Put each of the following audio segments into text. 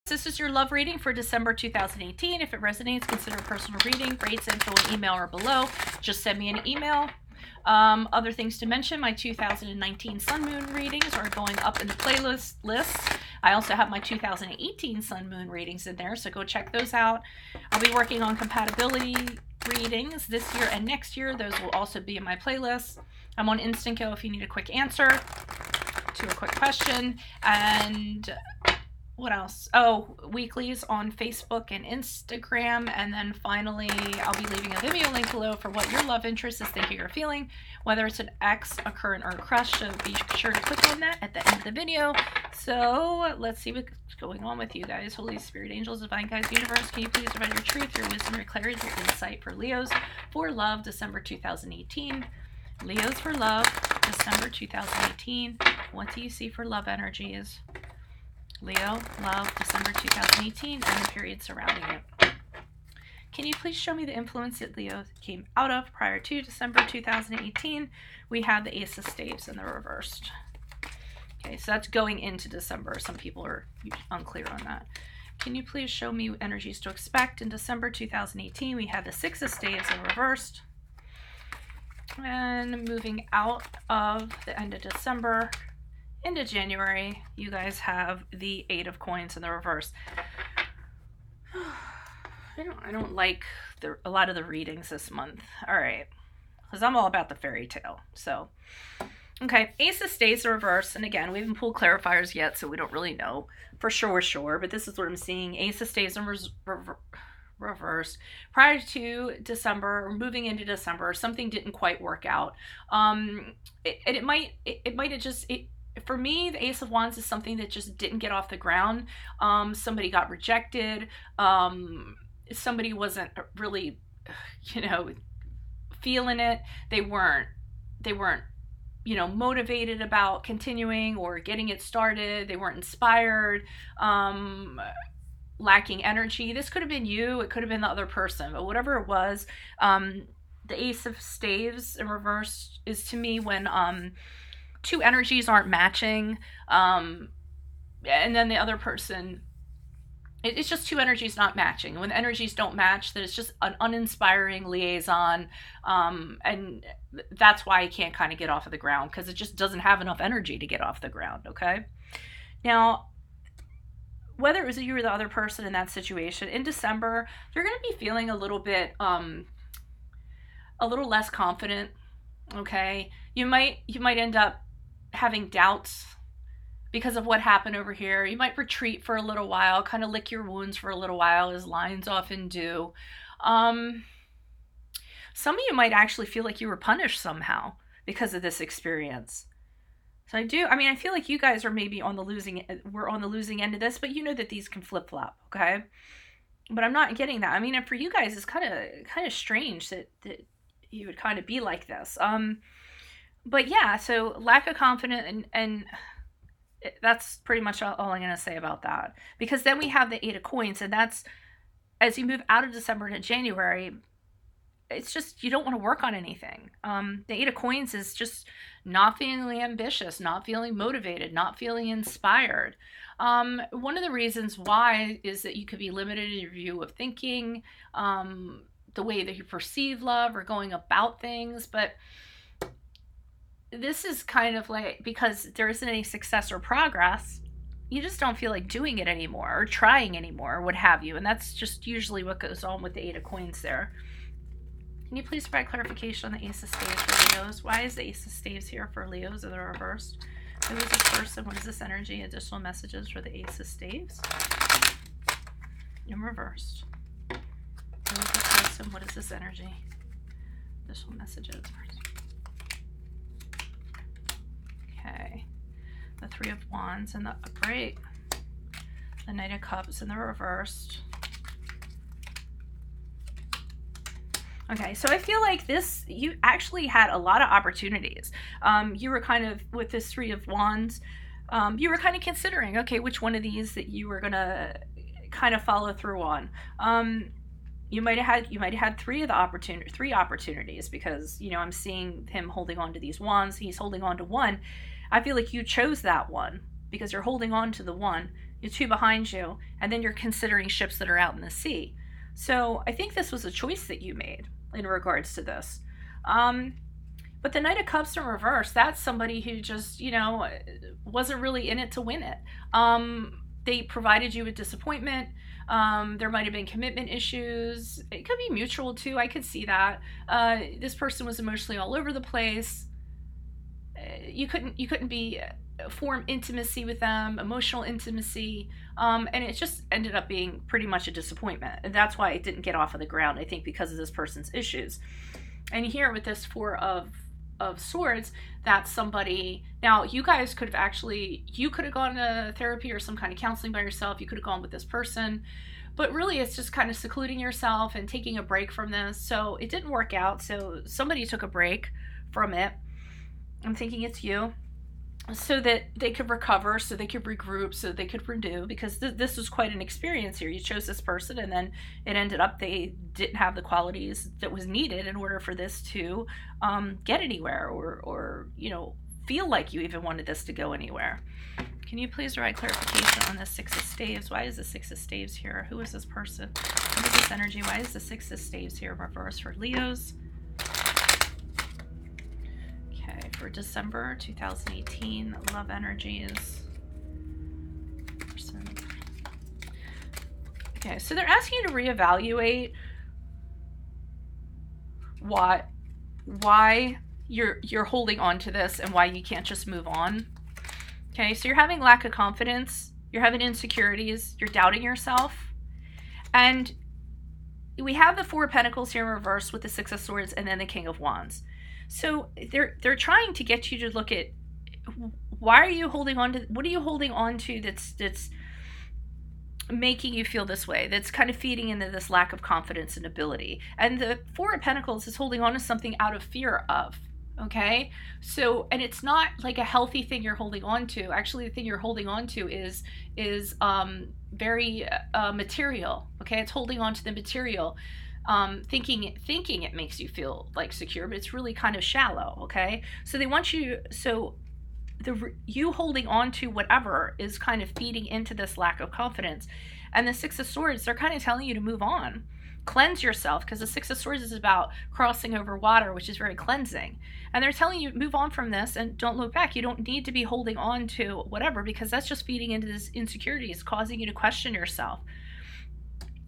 This is your love reading for December 2018. If it resonates, consider a personal reading. Rates, info, and email are below. Just send me an email. Other things to mention, my 2019 Sun Moon readings are going up in the playlist lists. I also have my 2018 Sun Moon readings in there, so go check those out. I'll be working on compatibility readings this year and next year. Those will also be in my playlist. I'm on Instant Go if you need a quick answer to a quick question. And what else? Oh, weeklies on Facebook and Instagram. And then finally, I'll be leaving a Vimeo link below for what your love interest is thinking or feeling, whether it's an ex, a current, or a crush. So be sure to click on that at the end of the video. So let's see what's going on with you guys. Holy Spirit, angels, divine guides, universe, can you please provide your truth, your wisdom, your clarity, your insight for Leos for love, December 2018. Leos for love, December 2018. What do you see for love energies? Leo, love, December 2018, and the period surrounding it. Can you please show me the influence that Leo came out of prior to December 2018? We have the Ace of Staves in the reversed. Okay, so that's going into December. Some people are unclear on that. Can you please show me energies to expect in December 2018? We have the Six of Staves in reversed. And moving out of the end of December into January, you guys have the Eight of Coins in the reverse. I don't like a lot of the readings this month. All right, because I'm all about the fairy tale. So, okay, Ace of Staves in reverse, and again, we haven't pulled clarifiers yet, so we don't really know for sure. But this is what I'm seeing: Ace of Staves in reverse. Prior to December, or moving into December, something didn't quite work out. It might have just. For me, the Ace of Wands is something that just didn't get off the ground. Somebody got rejected. Somebody wasn't really, feeling it. They weren't, motivated about continuing or getting it started. They weren't inspired, lacking energy. This could have been you. It could have been the other person, but whatever it was, the Ace of Staves in reverse is to me when, two energies aren't matching, and then the other person, it's just two energies not matching. When the energies don't match, that it's just an uninspiring liaison, and that's why I can't kind of get off of the ground, because it just doesn't have enough energy to get off the ground. Okay, now whether it was you or the other person in that situation, in December you're going to be feeling a little bit a little less confident. Okay, you might end up having doubts because of what happened over here. You might retreat for a little while, kind of lick your wounds for a little while, as lions often do. Some of you might actually feel like you were punished somehow because of this experience. So I feel like you guys are maybe we're on the losing end of this, but you know that these can flip-flop, okay? But I'm not getting that. And for you guys, it's kind of strange that you would kind of be like this. But yeah, so lack of confidence, and that's pretty much all I'm going to say about that. Because then we have the Eight of Coins, and that's, as you move out of December to January, it's just, you don't want to work on anything. The Eight of Coins is just not feeling ambitious, not feeling motivated, not feeling inspired. One of the reasons why is that you could be limited in your view of thinking, the way that you perceive love or going about things, but this is kind of like, because there isn't any success or progress, you just don't feel like doing it anymore or trying anymore or what have you. And that's just usually what goes on with the Eight of Coins there. Can you please provide clarification on the Ace of Staves for Leos? Why is the Ace of Staves here for Leos that are reversed? Who is this person? What is this energy? Additional messages for the Ace of Staves in reversed. Who is this person? What is this energy? Additional messages. Okay, the Three of Wands in the upright, the Knight of Cups in the reversed. Okay, so I feel like you actually had a lot of opportunities. You were kind of, with this Three of Wands, you were kind of considering, okay, which one of these that you were gonna kind of follow through on. You might have had three opportunities, because I'm seeing him holding on to these wands. He's holding on to one. I feel like you chose that one because you're holding on to the one the two behind you, and then you're considering ships that are out in the sea. So I think this was a choice that you made in regards to this. But the Knight of Cups in reverse, that's somebody who just, wasn't really in it to win it. They provided you with disappointment. There might have been commitment issues. It could be mutual too. I could see that. This person was emotionally all over the place. You couldn't be form intimacy with them, emotional intimacy, and it just ended up being pretty much a disappointment. And that's why it didn't get off of the ground, I think, because of this person's issues. And here with this Four of Swords, that's somebody. Now you guys could have you could have gone to therapy or some kind of counseling by yourself. You could have gone with this person, but really it's just kind of secluding yourself and taking a break from this. So it didn't work out. So somebody took a break from it. I'm thinking it's you, so that they could recover, so they could regroup, so they could renew, because this was quite an experience here. You chose this person, and then it ended up they didn't have the qualities that was needed in order for this to get anywhere, or feel like you even wanted this to go anywhere. Can you please provide clarification on the Six of Staves? Why is the Six of Staves here? Who is this person? What is this energy? Why is the Six of Staves here in reverse for Leos? For December 2018, love energies. Okay, so they're asking you to reevaluate why you're holding on to this and why you can't just move on. Okay, so you're having lack of confidence, you're having insecurities, you're doubting yourself, and we have the Four of Pentacles here in reverse with the Six of Swords and then the King of Wands. So they're trying to get you to look at, why are you holding on to, what are you holding on to that's making you feel this way, that's kind of feeding into this lack of confidence and ability. And the Four of Pentacles is holding on to something out of fear of, okay? So, and it's not like a healthy thing you're holding on to. Actually, the thing you're holding on to is very material, okay? It's holding on to the material. Thinking it makes you feel like secure, but it's really kind of shallow, okay? So they want you, you holding on to whatever is kind of feeding into this lack of confidence. And the Six of Swords, they're kind of telling you to move on, cleanse yourself, because the Six of Swords is about crossing over water, which is very cleansing. And they're telling you, move on from this and don't look back. You don't need to be holding on to whatever, because that's just feeding into this insecurity. It's causing you to question yourself.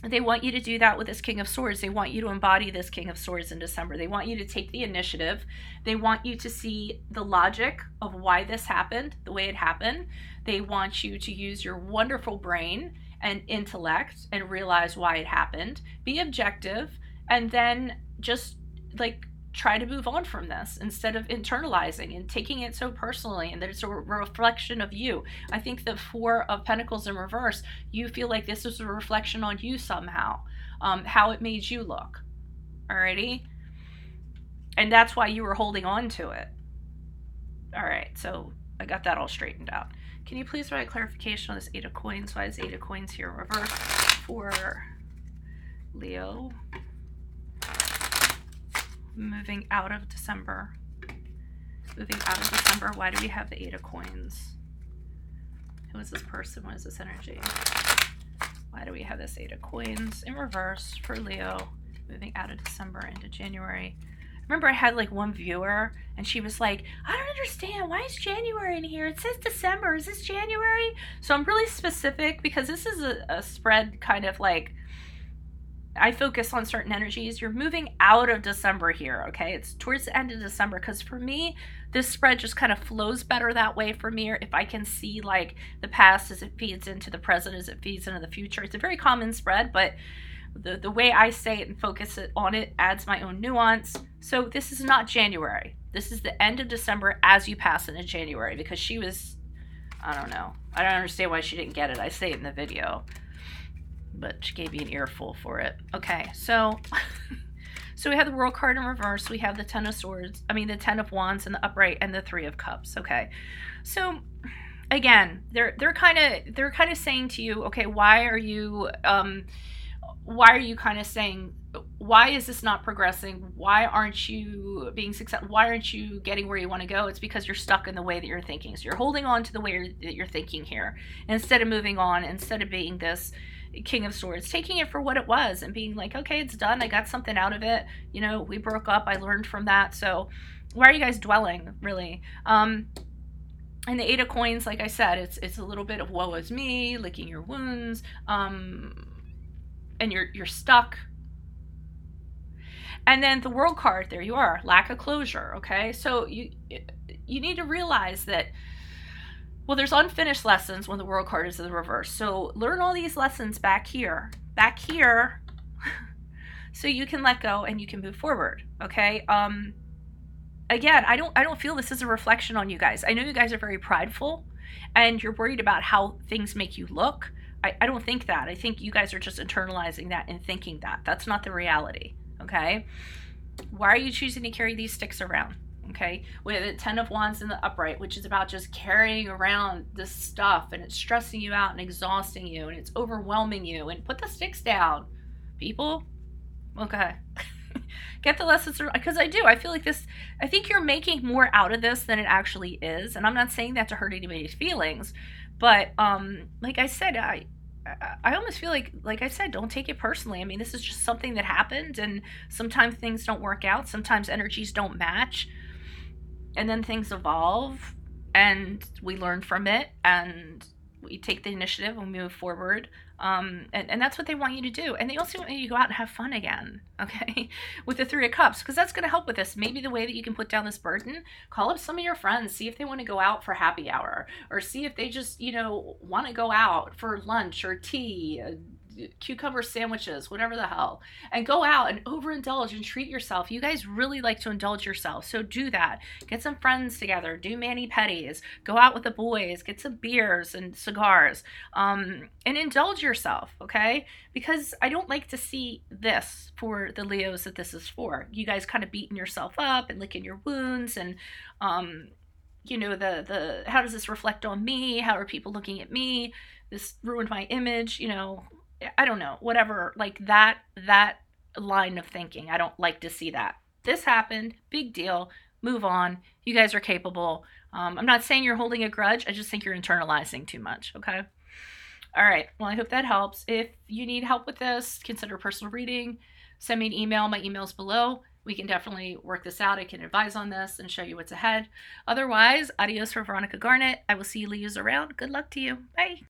They want you to do that with this King of Swords. They want you to embody this King of Swords in December. They want you to take the initiative. They want you to see the logic of why this happened, the way it happened. They want you to use your wonderful brain and intellect and realize why it happened. Be objective, and then just try to move on from this instead of internalizing and taking it so personally, and that it's a reflection of you. I think the Four of Pentacles in reverse, you feel like this is a reflection on you somehow, how it made you look. Alrighty? And that's why you were holding on to it. Alright, so I got that all straightened out. Can you please provide clarification on this Eight of Coins? Why is Eight of Coins here in reverse for Leo? Moving out of December. Moving out of December. Why do we have the Eight of Coins? Who is this person? What is this energy? Why do we have this Eight of Coins in reverse for Leo? Moving out of December into January. Remember, I had one viewer, and she was like, I don't understand. Why is January in here? It says December. Is this January? So I'm really specific, because this is a spread kind of I focus on certain energies. You're moving out of December here, okay? It's towards the end of December, because for me, this spread just kind of flows better that way for me. Or if I can see the past as it feeds into the present, as it feeds into the future. It's a very common spread, but the way I say it and focus on it adds my own nuance. So this is not January. This is the end of December as you pass into January, because she was, I don't know. I don't understand why she didn't get it. I say it in the video, but she gave me an earful for it. Okay, so we have the World card in reverse. We have the Ten of Swords. I mean, the Ten of Wands and the upright, and the Three of Cups. Okay, so again, they're kind of saying to you, okay, why are you kind of saying why is this not progressing? Why aren't you being successful? Why aren't you getting where you want to go? It's because you're stuck in the way that you're thinking. So you're holding on to the way that you're thinking here instead of moving on, instead of being this King of Swords, taking it for what it was and being like, okay, it's done. I got something out of it. You know, we broke up. I learned from that. So why are you guys dwelling, really? And the Eight of Coins, like I said, it's a little bit of woe is me, licking your wounds, and you're stuck. And then the World card, there you are, lack of closure, okay? So you need to realize that, well, there's unfinished lessons when the World card is in the reverse. So learn all these lessons back here, so you can let go and you can move forward, okay? Again, I don't feel this is a reflection on you guys. I know you guys are very prideful and you're worried about how things make you look. I don't think that. I think you guys are just internalizing that and thinking that. That's not the reality. Okay, why are you choosing to carry these sticks around? Okay, with the 10 of Wands in the upright, which is about just carrying around this stuff, and it's stressing you out and exhausting you and it's overwhelming you. And put the sticks down, people. Okay. Get the lessons, because I feel like this, I think you're making more out of this than it actually is. And I'm not saying that to hurt anybody's feelings, but like I said, I almost feel like I said, don't take it personally. I mean, this is just something that happened, and sometimes things don't work out. Sometimes energies don't match, and then things evolve, and we learn from it, and we take the initiative and move forward. And that's what they want you to do. And they also want you to go out and have fun again, okay, with the Three of Cups, because that's going to help with this. Maybe the way that you can put down this burden, call up some of your friends, see if they want to go out for happy hour, or see if they just, you know, want to go out for lunch or tea, cucumber sandwiches, whatever the hell, and go out and overindulge and treat yourself. You guys really like to indulge yourself, so do that. Get some friends together, do mani-pedis, go out with the boys, get some beers and cigars, and indulge yourself, okay? Because I don't like to see this for the Leos that this is for. You guys kind of beating yourself up and licking your wounds, and you know, the how does this reflect on me? How are people looking at me? This ruined my image, you know. I don't know, whatever, like that line of thinking. I don't like to see that. This happened, big deal, move on. You guys are capable. I'm not saying you're holding a grudge. I just think you're internalizing too much, okay? All right, well, I hope that helps. If you need help with this, consider a personal reading. Send me an email. My email's below. We can definitely work this out. I can advise on this and show you what's ahead. Otherwise, adios for Veronica Garnett. I will see you Leos around. Good luck to you. Bye.